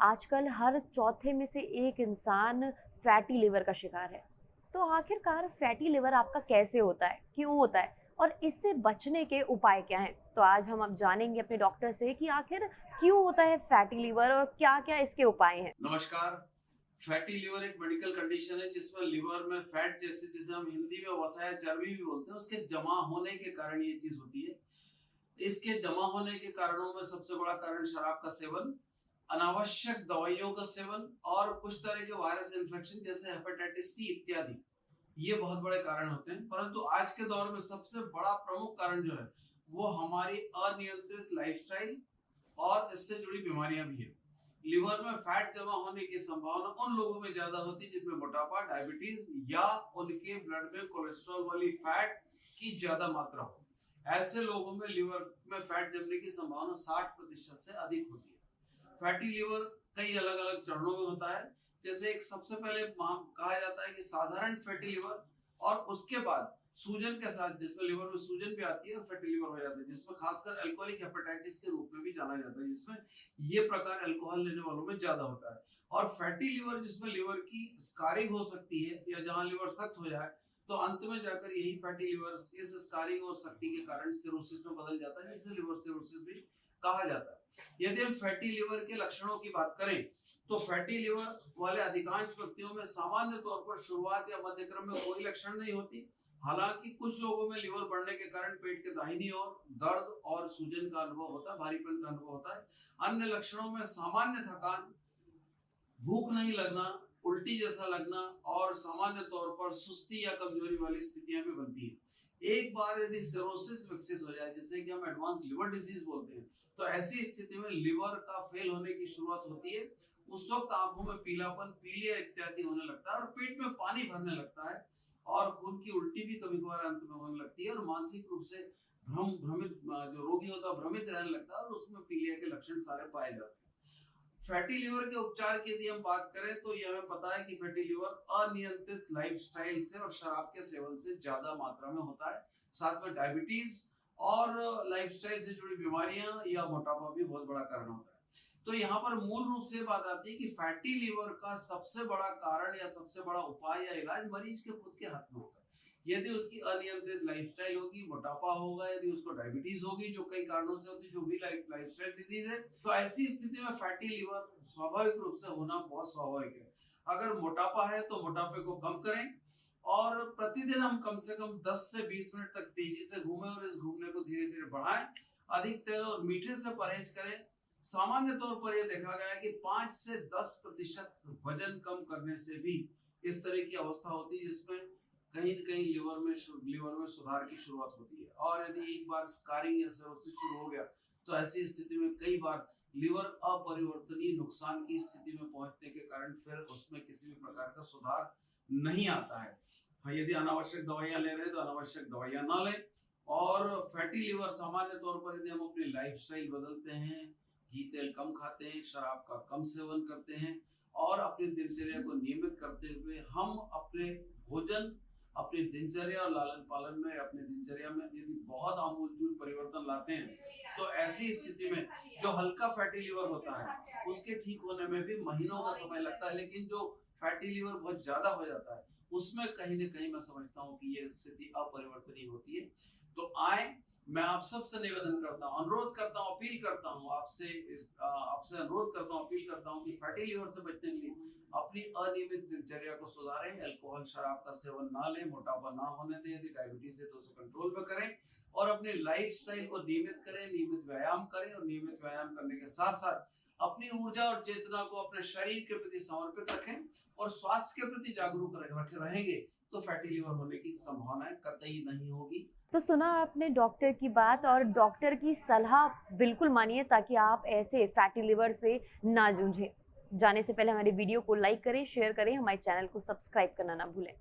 आजकल हर चौथे में से एक इंसान फैटी लिवर का शिकार है। तो आखिरकार फैटी लिवर आपका कैसे होता है, क्यों होता है और इससे बचने के उपाय क्या हैं? तो आज हम अब जानेंगे अपने डॉक्टर से कि आखिर क्यों होता है फैटी लिवर और क्या-क्या इसके उपाय हैं। नमस्कार। फैटी लिवर एक मेडिकल कंडीशन है जिसमें लिवर में फैट जैसे जिसे हम हिंदी में वसा या चर्बी भी बोलते हैं उसके जमा होने के कारण ये चीज होती है। इसके जमा होने के कारणों में सबसे बड़ा कारण शराब का सेवन, अनावश्यक दवाइयों का सेवन और कुछ तरह के वायरस इन्फेक्शन जैसे हेपेटाइटिस सी इत्यादि, ये बहुत बड़े कारण होते हैं। परंतु आज के दौर में सबसे बड़ा प्रमुख कारण जो है वो हमारी अनियंत्रित लाइफस्टाइल और इससे जुड़ी बीमारियां भी है। लिवर में फैट जमा होने की संभावना उन लोगों में ज्यादा होती है जिनमें मोटापा, डायबिटीज या उनके ब्लड में कोलेस्ट्रॉल वाली फैट की ज्यादा मात्रा हो। ऐसे लोगों में लिवर में फैट जमने की संभावना 60% से अधिक होती है। फैटी लिवर कई अलग अलग चरणों में होता है। जैसे एक सबसे पहले कहा जाता है कि साधारण फैटी लिवर, और उसके बाद सूजन के साथ जिसमें लिवर में सूजन भी आती है और फैटी लिवर हो जाता है, जिसमें खासकर अल्कोहलिक हेपेटाइटिस के रूप में भी जाना जाता है, जिसमें ये प्रकार अल्कोहल लेने वालों में ज्यादा होता है। और फैटी लिवर जिसमें लिवर की स्कारिंग हो सकती है या जहां लिवर सख्त हो जाए, तो अंत में जाकर यही फैटी लिवर इस स्कारिंग और सख्ती के कारण सिरोसिस में बदल जाता है, जिसे लिवर सिरोसिस भी कहा जाता है। यदि हम फैटी लिवर के लक्षणों की बात करें तो फैटी लिवर वाले अधिकांश व्यक्तियों में सामान्य तौर पर शुरुआत या मध्यक्रम में कोई लक्षण नहीं होती। हालांकि कुछ लोगों में लिवर बढ़ने के कारण पेट के दाहिनी ओर दर्द और सूजन का अनुभव होता है, भारीपन का अनुभव होता है। अन्य लक्षणों में सामान्य थकान, भूख नहीं लगना, उल्टी जैसा लगना और सामान्य तौर पर सुस्ती या कमजोरी वाली स्थितियां भी बनती है। एक बार यदि सिरोसिस विकसित हो जाए, जिसे कि हम एडवांस लिवर डिजीज बोलते हैं, तो ऐसी स्थिति में लिवर का फेल होने की शुरुआत होती है। उस वक्त आंखों में पीलापन, पीलिया इत्यादि होने लगता है और पेट में पानी भरने लगता है और खून की उल्टी भी कभी कभार अंत में होने लगती है और मानसिक रूप से भ्रमित जो रोगी होता है भ्रमित रहने लगता है और उसमें पीलिया के लक्षण सारे पाए जाते हैं। फैटी लिवर के उपचार की यदि हम बात करें तो ये हमें पता है कि फैटी लिवर अनियंत्रित लाइफस्टाइल से और शराब के सेवन से ज्यादा मात्रा में होता है। साथ में डायबिटीज और लाइफस्टाइल से जुड़ी बीमारियां या मोटापा भी बहुत बड़ा कारण होता है। तो यहाँ पर मूल रूप से बात आती है कि फैटी लिवर का सबसे बड़ा कारण या सबसे बड़ा उपाय या इलाज मरीज के खुद के हाथ में होता है। यदि उसकी अनियंत्रित लाइफस्टाइल होगी, मोटापा होगा, यदि उसको डायबिटीज होगी जो कई कारणों से होती है, जो भी लाइफस्टाइल डिजीज है, तो ऐसी स्थिति में फैटी लिवर स्वाभाविक रूप से होना बहुत स्वाभाविक है। अगर मोटापा है तो मोटापे को कम करें और प्रतिदिन हम कम से कम 10 से 20 मिनट तक तेजी से घूमें और इस घूमने को धीरे धीरे बढ़ाएं। अधिक तेल और मीठे से परहेज करें। सामान्य तौर पर यह देखा गया है कि 5 से 10% वजन कम करने से भी इस तरह की अवस्था होती है जिसमें कहीं न कहीं लिवर में सुधार की शुरुआत होती है। और यदि एक बार स्कारिंग या सिरोसिस शुरू हो गया तो ऐसी स्थिति में कई बार लिवर अपरिवर्तनीय नुकसान की स्थिति में पहुंचने के कारण फिर उसमें किसी भी प्रकार का सुधार नहीं आता है। हाँ, यदि अनावश्यक दवाइयां ले रहे हैं तो अनावश्यक दवाइयां ना लें। और फैटी लिवर सामान्य तौर पर यदि हम अपनी लाइफस्टाइल बदलते हैं, घी तेल कम खाते हैं, शराब का कम सेवन करते हैं और अपनी दिनचर्या को नियमित करते हुए हम अपने भोजन, अपनी दिनचर्या और लालन पालन में, अपनी दिनचर्या में यदि बहुत आमूलचूल परिवर्तन लाते हैं, तो ऐसी स्थिति में जो हल्का फैटी लिवर होता है उसके ठीक होने में भी महीनों का समय लगता है। लेकिन जो फैटी लिवर बहुत ज्यादा हो जाता है उसमें कहीं ना कहीं मैं समझता हूँ कि ये स्थिति अपरिवर्तनीय होती है। तो आए, मैं आप सबसे निवेदन करता हूँ, अनुरोध करता हूँ, अपील करता हूँ आपसे अनुरोध करता हूँ, अपील करता हूँ कि फैटी लिवर से बचने के लिए अपनी अनियमित दिनचर्या को सुधारें, अल्कोहल शराब का सेवन ना लें, मोटापा ना होने दें, यदि डायबिटीज है तो उसे कंट्रोल में करें और अपनी लाइफस्टाइल को नियमित करें, नियमित व्यायाम करें और नियमित व्यायाम करने के साथ साथ अपनी ऊर्जा और चेतना को अपने शरीर के प्रति समर्पित रखें और स्वास्थ्य के प्रति जागरूक रहेंगे तो फैटी लिवर होने की संभावना कतई नहीं होगी। तो सुना आपने डॉक्टर की बात और डॉक्टर की सलाह बिल्कुल मानिए ताकि आप ऐसे फैटी लिवर से ना जूझें। जाने से पहले हमारे वीडियो को लाइक करें, शेयर करें, हमारे चैनल को सब्सक्राइब करना ना भूलें।